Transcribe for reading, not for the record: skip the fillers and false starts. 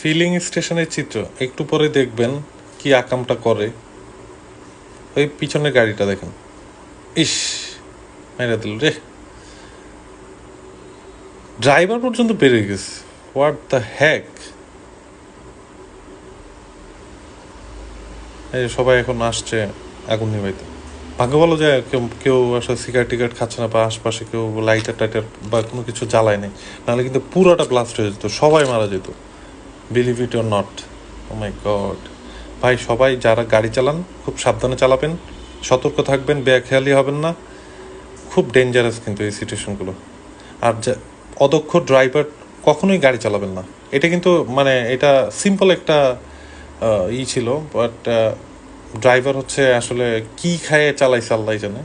Feeling স্টেশনের চিত্র একটু পরে দেখবেন কি আকামটা করে। ওই পিছনের গাড়িটা দেখেন, ইস মেরে দিল রে, ড্রাইভার পর্যন্ত বেরিয়ে গেছে। What the heck. এই সবাই এখন আসছে আগুন নিভাইতে। ভাগ্য ভালো যে কেউ কেউ আসলে সিগারেট টিগারেট খাচ্ছে না, বা আশপাশে কেউ লাইটার টাইটার বা কোনো কিছু জ্বালায় নেই, নাহলে কিন্তু পুরোটা ব্লাস্ট হয়ে যেত, সবাই মারা যেত। Believe it or not. Oh my god. ভাই সবাই যারা গাড়ি চালান খুব সাবধানে চালাবেন, সতর্ক থাকবেন, বেখেয়ালি হবেন না। খুব ডেঞ্জারাস কিন্তু এই সিচুয়েশনগুলো। আর যা অদক্ষ ড্রাইভার কখনোই গাড়ি চালাবেন না। এটা কিন্তু মানে এটা সিম্পল একটা ই ছিল, বাট ড্রাইভার হচ্ছে আসলে কি খায়ে চালাইছে আল্লাহ জানে।